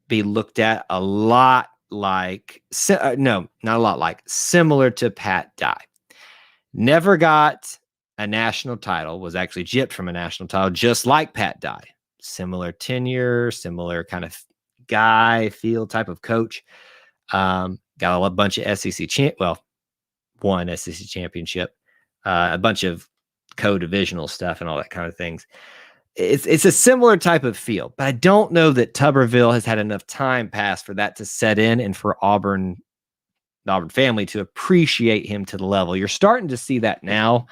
be looked at a lot like, not a lot like, similar to Pat Dye. Never got a national title, was actually gypped from a national title, just like Pat Dye. Similar tenure, similar kind of guy, feel type of coach. Got a bunch of one SEC championship, a bunch of co-divisional stuff and all that kind of things. It's a similar type of feel, but I don't know that Tuberville has had enough time pass for that to set in and for the Auburn family to appreciate him to the level. You're starting to see that now.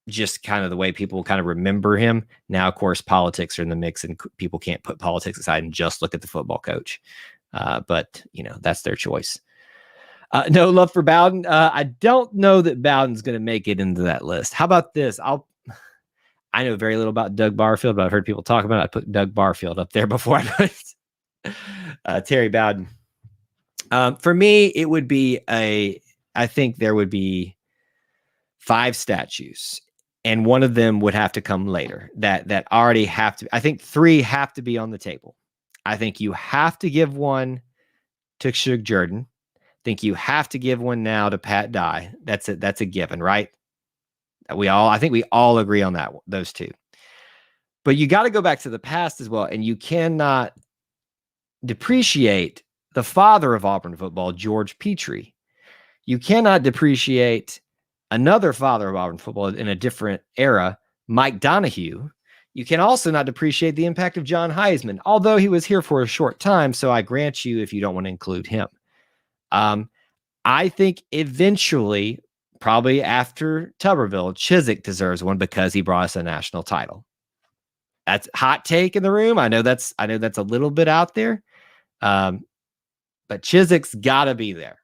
Just kind of the way people kind of remember him. Now, of course, politics are in the mix, and people can't put politics aside and just look at the football coach. But, that's their choice. No love for Bowden. I don't know that Bowden's going to make it into that list. How about this? I know very little about Doug Barfield, but I've heard people talk about it. I put Doug Barfield up there before I put Terry Bowden. For me, it would be I think there would be 5 statues. And one of them would have to come later that already have to. I think 3 have to be on the table. I think you have to give one to Shug Jordan. I think you have to give one now to Pat Dye. That's it. That's a given, right? I think we all agree on those 2. But you got to go back to the past as well, and you cannot depreciate the father of Auburn football, George Petrie. You cannot depreciate another father of Auburn football in a different era, Mike Donahue. You can also not depreciate the impact of John Heisman, although he was here for a short time, so I grant you if you don't want to include him. I think eventually, probably after Tuberville, Chizik deserves one because he brought us a national title. That's a hot take in the room. I know that's a little bit out there, but Chizik's got to be there.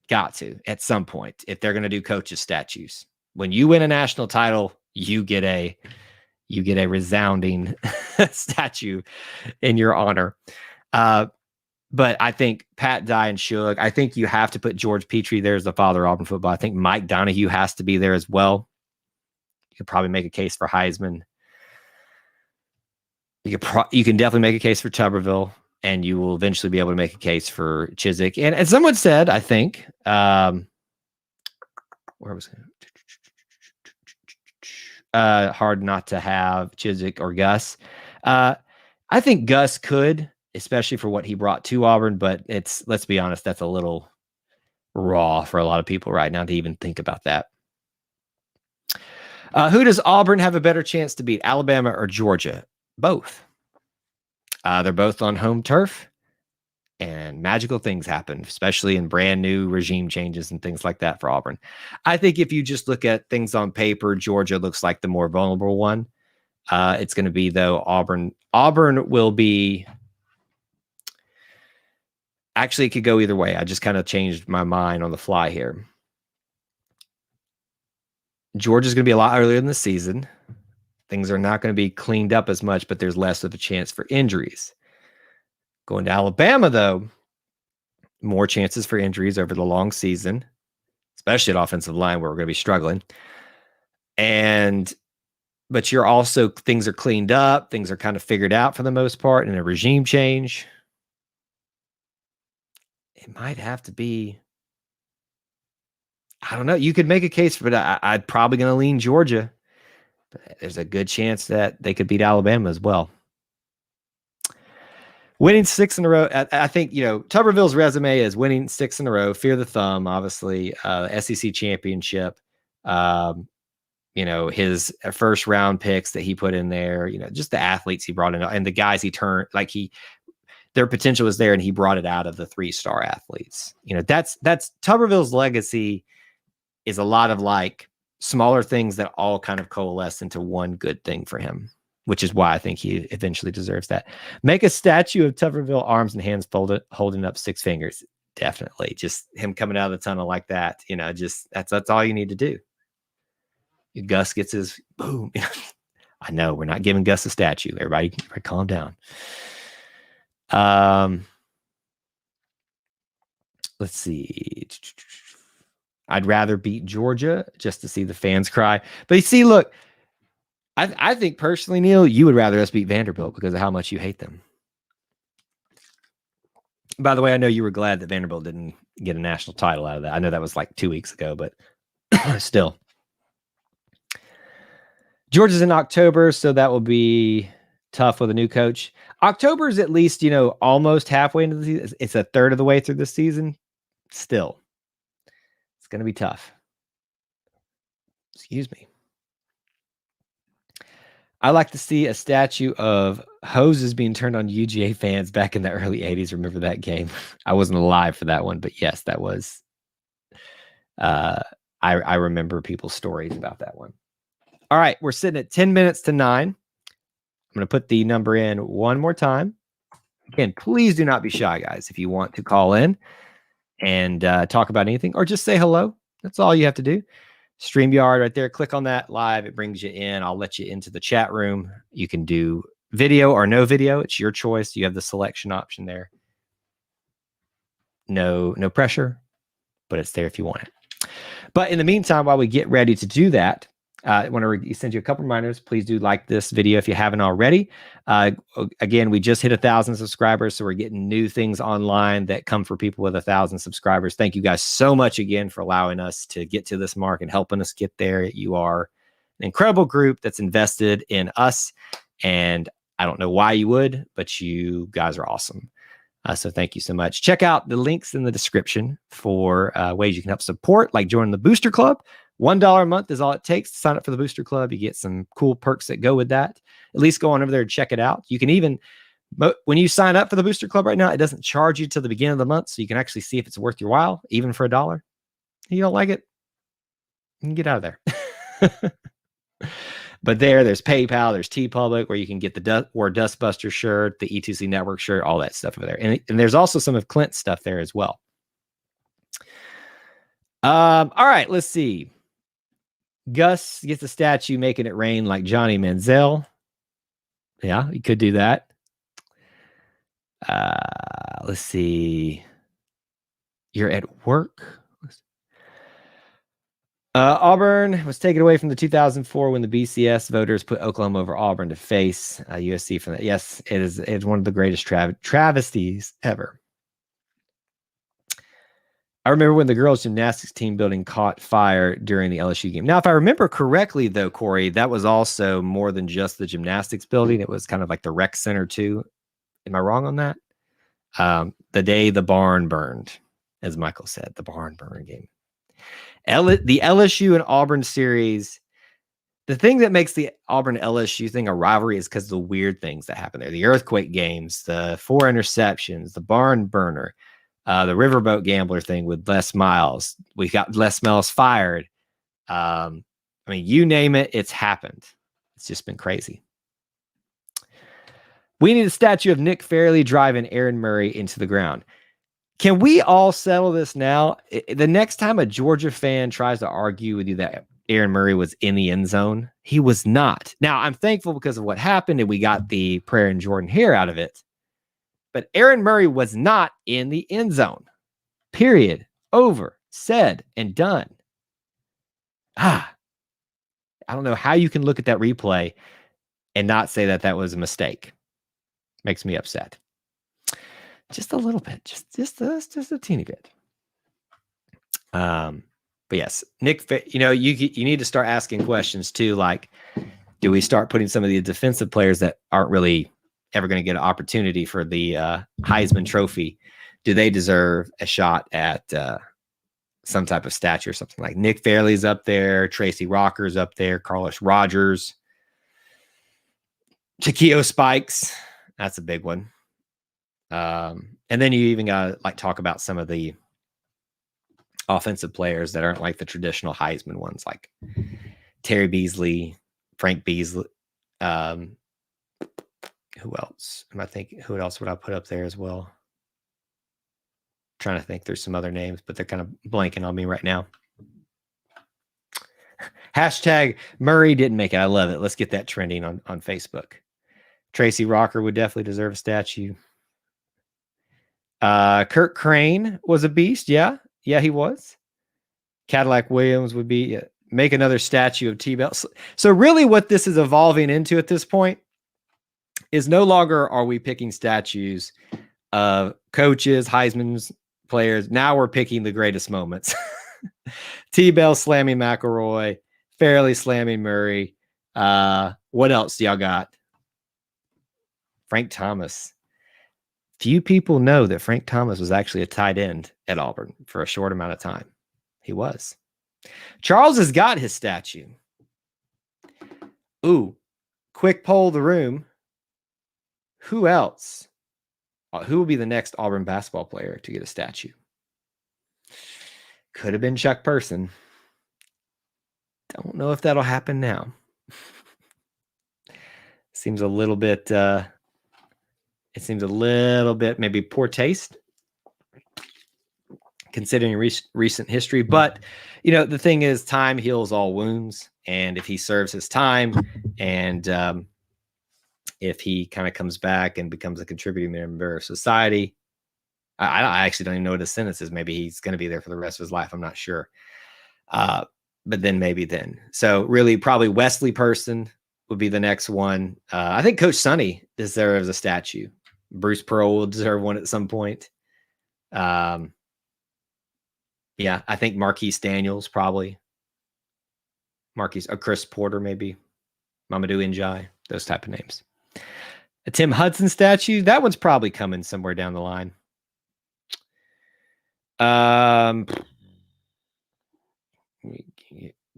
Got to at some point if they're going to do coaches statues. When you win a national title, you get a resounding statue in your honor. But I think Pat Dye and Shug, I think you have to put George Petrie there as the father of Auburn football. I think Mike Donahue has to be there as well. You could probably make a case for Heisman. You can definitely make a case for Tuberville, and you will eventually be able to make a case for Chiswick. And someone said, I think, where was it? Hard not to have Chiswick or Gus. I think Gus could, especially for what he brought to Auburn, but let's be honest, that's a little raw for a lot of people right now to even think about that. Who does Auburn have a better chance to beat, Alabama or Georgia? Both. They're both on home turf, and magical things happen, especially in brand new regime changes and things like that for Auburn. I think if you just look at things on paper, Georgia looks like the more vulnerable one. It's going to be, though, Auburn. Auburn will be... Actually, it could go either way. I just kind of changed my mind on the fly here. Georgia's going to be a lot earlier in the season. Things are not going to be cleaned up as much, but there's less of a chance for injuries. Going to Alabama, though, more chances for injuries over the long season, especially at offensive line where we're going to be struggling. But you're also, things are cleaned up. Things are kind of figured out for the most part in a regime change. It might have to be, I don't know. You could make a case for that. I'm probably going to lean Georgia, but there's a good chance that they could beat Alabama as well. Winning 6 in a row. I think, Tuberville's resume is winning 6 in a row, fear the thumb, obviously, SEC championship, his first round picks that he put in there, just the athletes he brought in and the guys he turned, their potential was there and he brought it out of the 3-star athletes. That's Tuberville's legacy, is a lot of smaller things that all kind of coalesce into one good thing for him, which is why I think he eventually deserves that. Make a statue of Tuberville, arms and hands folded, holding up 6 fingers. Definitely. Just him coming out of the tunnel like that, that's all you need to do. Gus gets his boom. I know we're not giving Gus a statue. Everybody calm down. Let's see. I'd rather beat Georgia just to see the fans cry. But you see, look, I think personally, Neil, you would rather us beat Vanderbilt because of how much you hate them. By the way, I know you were glad that Vanderbilt didn't get a national title out of that. I know that was 2 weeks ago, but still. Georgia's in October, so that will be tough with a new coach. October is at least, almost halfway into the season. It's a third of the way through the season. Still, it's going to be tough. Excuse me. I like to see a statue of hoses being turned on UGA fans back in the early 80s. Remember that game? I wasn't alive for that one, but yes, that was. I remember people's stories about that one. All right, we're sitting at 10 minutes to 9. I'm going to put the number in one more time. Again, please do not be shy, guys. If you want to call in and talk about anything or just say hello, that's all you have to do. StreamYard right there. Click on that live. It brings you in. I'll let you into the chat room. You can do video or no video. It's your choice. You have the selection option there. No pressure, but it's there if you want it. But in the meantime, while we get ready to do that, I want to send you a couple reminders. Please do like this video if you haven't already. Again, we just hit 1,000 subscribers, so we're getting new things online that come for people with 1,000 subscribers. Thank you guys so much again for allowing us to get to this mark and helping us get there. You are an incredible group that's invested in us, and I don't know why you would, but you guys are awesome. So thank you so much. Check out the links in the description for ways you can help support, like joining the Booster Club. $1 a month is all it takes to sign up for the Booster Club. You get some cool perks that go with that. At least go on over there and check it out. You can even, when you sign up for the Booster Club right now, it doesn't charge you till the beginning of the month, so you can actually see if it's worth your while, even for $1. You don't like it, you can get out of there. But there's PayPal, there's TeePublic, where you can get the Dustbuster shirt, the E2C Network shirt, all that stuff over there. And there's also some of Clint's stuff there as well. All right, let's see. Gus gets a statue making it rain like Johnny Manziel. Yeah, you could do that. Let's see. You're at work. Auburn was taken away from the 2004 when the BCS voters put Oklahoma over Auburn to face USC from that. Yes, it's one of the greatest travesties ever. I remember when the girls' gymnastics team building caught fire during the LSU game. Now, if I remember correctly, though, Corey, that was also more than just the gymnastics building. It was kind of like the rec center, too. Am I wrong on that? The day the barn burned, as Michael said, the barn burn game. The LSU and Auburn series, the thing that makes the Auburn LSU thing a rivalry is because of the weird things that happen there. The earthquake games, the 4 interceptions, the barn burner, the riverboat gambler thing with Les Miles. We got Les Miles fired. I mean, you name it, it's happened. It's just been crazy. We need a statue of Nick Fairley driving Aaron Murray into the ground. Can we all settle this now? The next time a Georgia fan tries to argue with you that Aaron Murray was in the end zone, he was not. Now, I'm thankful because of what happened and we got the prayer and Jordan Hare out of it. But Aaron Murray was not in the end zone. Period. Over. Said and done. I don't know how you can look at that replay and not say that that was a mistake. Makes me upset. Just a little bit. Just a teeny bit. But yes, Nick, you need to start asking questions too. Like, do we start putting some of the defensive players that aren't really ever going to get an opportunity for the Heisman Trophy? Do they deserve a shot at some type of statue or something? Like Nick Fairley's up there, Tracy Rocker's up there, Carlos Rogers, Chiquio Spikes. That's a big one. And then you even got to like talk about some of the offensive players that aren't like the traditional Heisman ones, like Terry Beasley, Frank Beasley. Who else am I thinking? Who else would I put up there as well? Trying to think. There's some other names, but they're kind of blanking on me right now. Hashtag Murray didn't make it. I love it. Let's get that trending on Facebook. Tracy Rocker would definitely deserve a statue. Kirk Crane was a beast. Yeah, he was. Cadillac Williams would be make another statue of T-Bell. So really what this is evolving into at this point is no longer are we picking statues of coaches, Heisman's players. Now we're picking the greatest moments. T-Bell slamming McElroy, Fairley slamming Murray. What else do y'all got? Frank Thomas. Few people know that Frank Thomas was actually a tight end at Auburn for a short amount of time. He was. Charles has got his statue. Ooh, quick poll of the room. Who else? Who will be the next Auburn basketball player to get a statue? Could have been Chuck Person. Don't know if that'll happen now. Seems a little bit... it seems a little bit maybe poor taste considering recent history. But, the thing is time heals all wounds. And if he serves his time and if he kind of comes back and becomes a contributing member of society, I actually don't even know what his sentence is. Maybe he's going to be there for the rest of his life. I'm not sure. But then maybe then. So really probably Wesley Person would be the next one. I think Coach Sonny deserves a statue. Bruce Pearl will deserve one at some point. Yeah, I think Marquise Daniels probably. Chris Porter maybe. Mamadou Njai, those type of names. A Tim Hudson statue, that one's probably coming somewhere down the line.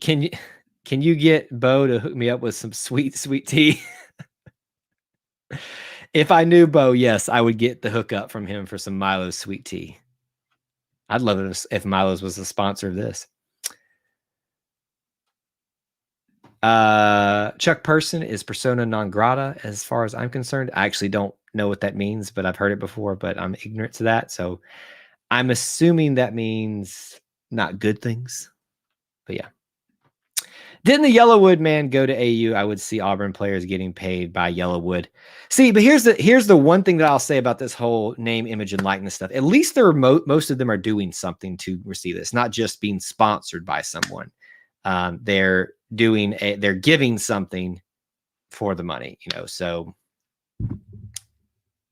Can you get Bo to hook me up with some sweet tea? If I knew Bo, yes, I would get the hookup from him for some Milo's sweet tea. I'd love it if Milo's was the sponsor of this. Chuck Person is persona non grata as far as I'm concerned. I actually don't know what that means, but I've heard it before, but I'm ignorant to that. So I'm assuming that means not good things. But yeah. Didn't the Yellowwood man go to AU? I would see Auburn players getting paid by Yellowwood. See, but here's the one thing that I'll say about this whole name, image, and likeness stuff. At least most of them are doing something to receive this, not just being sponsored by someone. they're giving something for the money, so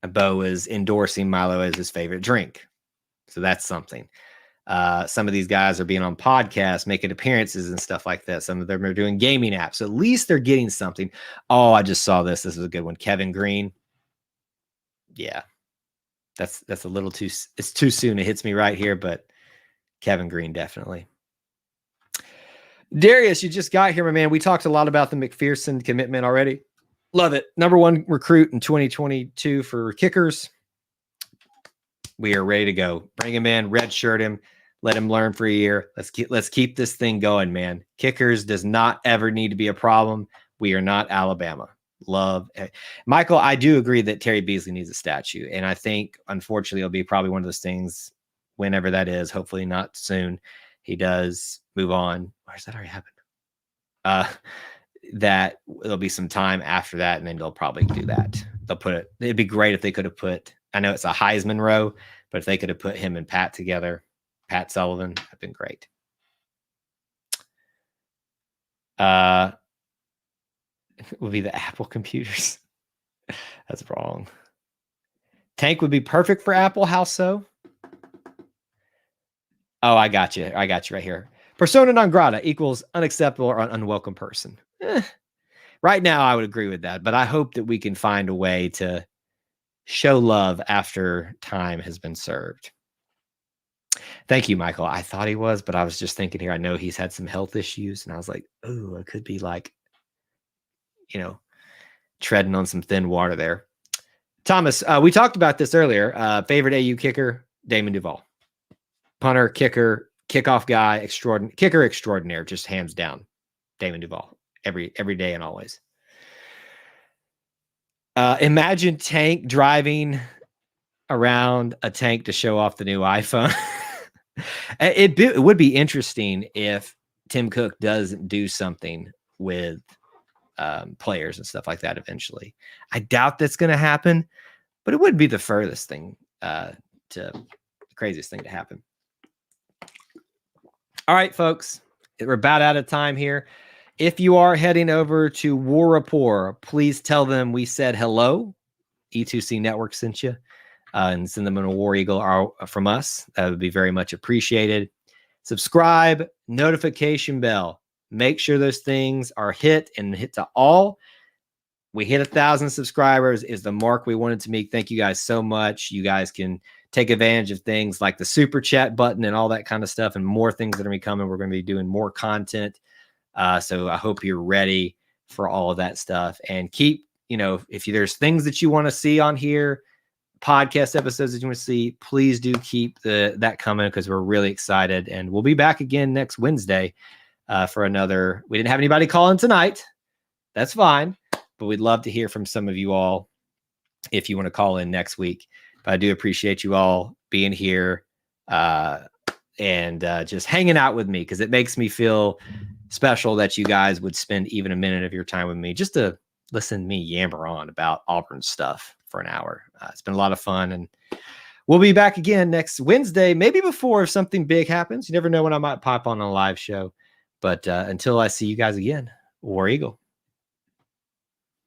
Bo is endorsing Milo as his favorite drink. So that's something. Some of these guys are being on podcasts, making appearances and stuff like that. Some of them are doing gaming apps. So at least they're getting something. Oh, I just saw this. This is a good one. Kevin Green. Yeah. That's a little it's too soon. It hits me right here, but Kevin Green, definitely. Darius, you just got here, my man. We talked a lot about the McPherson commitment already. Love it. Number 1 recruit in 2022 for kickers. We are ready to go. Bring him in, redshirt him, let him learn for a year. Let's keep this thing going, man. Kickers does not ever need to be a problem. We are not Alabama. Love Michael. I do agree that Terry Beasley needs a statue, and I think unfortunately it'll be probably one of those things whenever that is. Hopefully not soon. He does move on. Where's that already happened? That there'll be some time after that, and then they'll probably do that. They'll put it. It'd be great if they could have put. I know it's a Heisman row, but if they could have put him and Pat together, Pat Sullivan, that'd been great. It would be the Apple computers. That's wrong. Tank would be perfect for Apple. How so? Oh, I got you. I got you right here. Persona non grata equals unacceptable or unwelcome person. Right now, I would agree with that, but I hope that we can find a way to show love after time has been served. Thank you, Michael. I thought he was, but I was just thinking here, I know he's had some health issues, and I was like, oh, it could be like, treading on some thin water there. Thomas, we talked about this earlier. Favorite AU kicker, Damon Duvall. Punter, kicker, kickoff guy, kicker extraordinaire, just hands down. Damon Duvall, every day and always. Imagine Tank driving around a tank to show off the new iPhone. It would be interesting if Tim Cook doesn't do something with players and stuff like that eventually. I doubt that's going to happen, but it would be the furthest thing the craziest thing to happen. All right, folks, we're about out of time here. If you are heading over to War Rapport, please tell them we said hello. E2C Network sent you, and send them a War Eagle from us. That would be very much appreciated. Subscribe, notification bell. Make sure those things are hit to all. We hit 1,000 subscribers is the mark we wanted to make. Thank you guys so much. You guys can take advantage of things like the super chat button and all that kind of stuff, and more things that are going to be coming. We're going to be doing more content. So I hope you're ready for all of that stuff, and keep, if there's things that you want to see on here, podcast episodes that you want to see, please do keep that coming, because we're really excited, and we'll be back again next Wednesday for another. We didn't have anybody call in tonight. That's fine, but we'd love to hear from some of you all if you want to call in next week. But I do appreciate you all being here and just hanging out with me, because it makes me feel special that you guys would spend even a minute of your time with me just to listen to me yammer on about Auburn stuff for an hour. It's been a lot of fun, and we'll be back again next Wednesday, maybe before if something big happens. You never know when I might pop on a live show. But until I see you guys again, War Eagle.